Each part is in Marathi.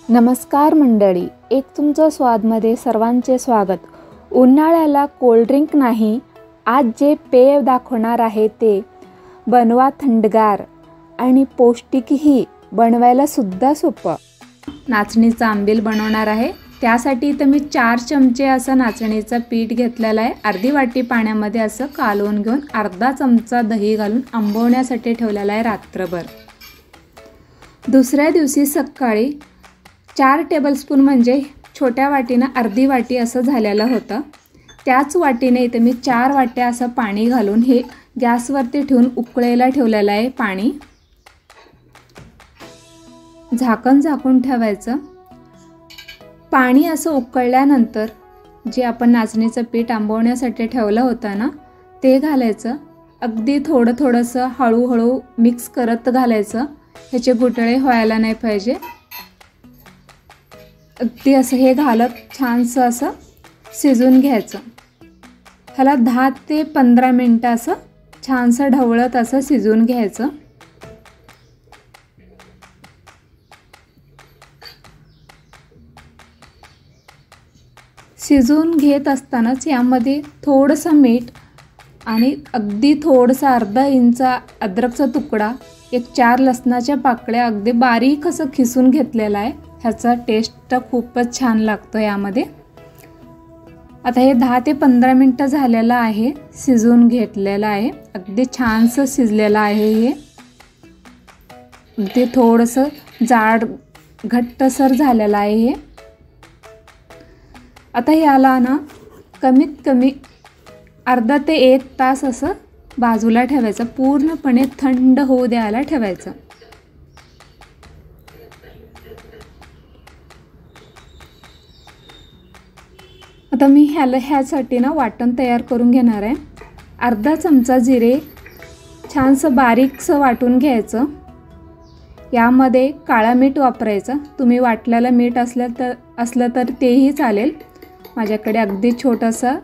नमस्कार मंडळी, एक तुमचं स्वादमध्ये सर्वांचे स्वागत। उन्हाळ्याला कोल्ड्रिंक नाही, आज जे पेय दाखवणार आहे ते बनवा थंडगार आणि पौष्टिकही, बनवायला सुद्धा सोपं। नाचणीचा आंबील बनवणार आहे। त्यासाठी इथे मी 4 चमचे असं नाचणीचं पीठ घेतलेलं आहे। अर्धी वाटी पाण्यामध्ये असं कालवून घेऊन अर्धा चमचा दही घालून आंबवण्यासाठी ठेवलेला आहे रात्रभर। दुसऱ्या दिवशी सकाळी 4 टेबलस्पून म्हणजे छोट्या वाटीने अर्धी वाटी असं झालेलं होतं। त्याच वाटीने इथे मी 4 वाट्या असं पाणी घालून हे गॅसवरती ठेवून उकळायला ठेवलेलं आहे। पाणी झाकण झाकून ठेवायचं। पाणी असं उकळल्यानंतर जे आपण नाचणीचं पीठ आंबवण्यासाठी ठेवलं होतं ना, ते घालायचं। अगदी थोडंसं हळूहळू मिक्स करत घालायचं। ह्याचे गुठळे व्हायला नाही पाहिजे। अगदी असं हे घालत छानसं असं शिजून घ्यायचं। ह्याला 10 ते 15 मिनिटं असं छानसं ढवळत असं शिजून घ्यायचं। शिजून घेत असतानाच यामध्ये थोडंसं मीठ आणि अगदी थोडंसं अर्धा इंच अद्रकचा तुकडा, एक 4 लसणाच्या पाकळ्या अगदी बारीक असं खिसून घेतलेला आहे। ह्याचा टेस्ट खूपच छान लागतो यामध्ये। आता हे 10 ते 15 मिनिटं झालेलं आहे, शिजून घेतलेलं आहे। अगदी छानसं शिजलेलं आहे हे। अगदी थोडंसं जाड घट्टसर झालेलं आहे हे। आता याला ना कमीत कमी अर्धा ते 1 तास असं बाजूला ठेवायचं। पूर्णपणे थंड होऊ द्यायला ठेवायचं। आता मी ह्यासाठी ना वाटण तयार करून घेणार आहे। अर्धा चमचा जिरे छानसं बारीकसं वाटून घ्यायचं। यामध्ये काळा मीठ वापरायचं। तुम्ही वाटलेलं मीठ असलं तर तेही चालेल। माझ्याकडे अगदी छोटासा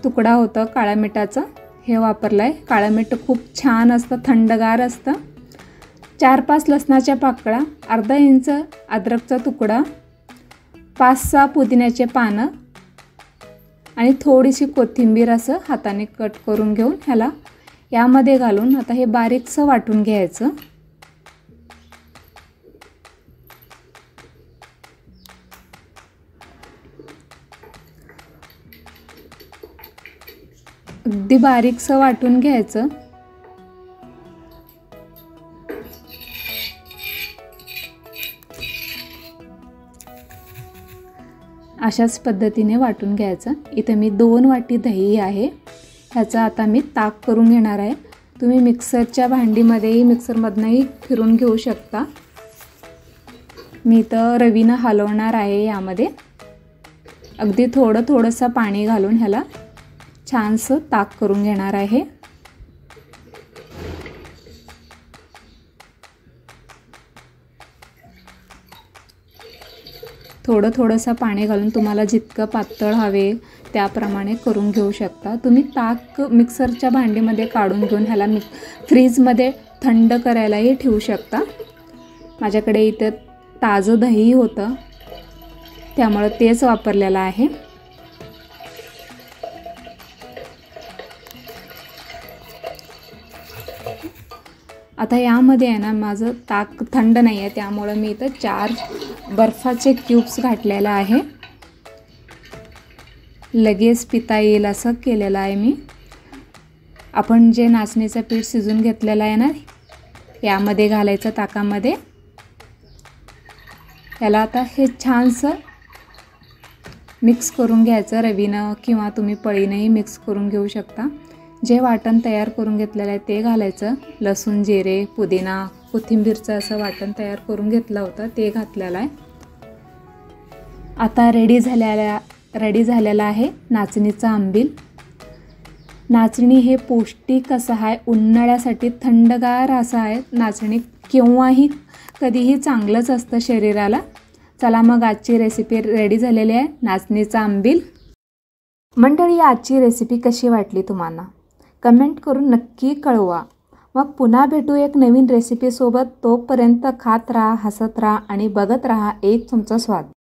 तुकडा होता काळा मिठाचा, हे वापरलं आहे। काळं मीठ खूप छान असतं, थंडगार असतं। 4-5 लसणाच्या पाकळ्या, अर्धा इंच अद्रकचा तुकडा, 5-6 पुदिन्याचे पानं आणि थोडीशी कोथिंबीर असं हाताने कट करून घेऊन ह्याला यामध्ये घालून आता हे बारीकसं वाटून घ्यायचं। अगदी बारीकसं वाटून घ्यायचं। अशाच पद्धतीने वाटून घ्यायचं। इथे मी 2 वाटी दही आहे, ह्याचा आता मी ताक करून घेणार आहे। तुम्ही मिक्सरच्या भांडीमध्येही मिक्सरमधनंही फिरून घेऊ शकता। मी तर रवीनं हलवणार आहे यामध्ये। अगदी थोडंसं पाणी घालून ह्याला छानसं ताक करून घेणार आहे। थोडंसं पाणी घालून तुम्हाला जितकं पातळ हवे त्याप्रमाणे करून घेऊ शकता। तुम्ही ताक मिक्सरच्या भांडीमध्ये काढून घेऊन ह्याला फ्रीजमध्ये थंड करायलाही ठेवू शकता। माझ्याकडे इथं ताजं दही होतं, त्यामुळे तेच वापरलेलं आहे। आता यामध्ये आहे ना, माझं ताक थंड नाही आहे, त्यामुळे मी इथं 4 बर्फाचे क्यूब्स घातलेलं आहे। लगेच पिता येईल असं केलेलं आहे मी। आपण जे नाचणीचं पीठ शिजून घेतलेलं आहे ना, यामध्ये घालायचं ताकामध्ये। याला आता हे छानसं मिक्स करून घ्यायचं। रवीनं किंवा तुम्ही पळीनेही मिक्स करून घेऊ शकता। जे वाटण तयार करून घेतलेलं आहे ते घालायचं। लसूण, जिरे, पुदिना, कोथिंबीरचं असं वाटण तयार करून घेतलं होतं, ते घातलेलं आहे। आता रेडी झालेला आहे नाचणीचा आंबील। नाचणी हे पौष्टिक असं आहे, उन्हाळ्यासाठी थंडगार असं आहे। नाचणी केव्हाही कधीही चांगलंच असतं शरीराला। चला मग आजची रेसिपी रेडी झालेली आहे, नाचणीचा आंबील। मंडळी, आजची रेसिपी कशी वाटली तुम्हाला कमेंट करून नक्की कळवा। मग पुन्हा भेटू एक नवीन रेसिपीसोबत. तोपर्यंत खात राहा, हसत राहा आणि बघत राहा एक चमचा स्वाद.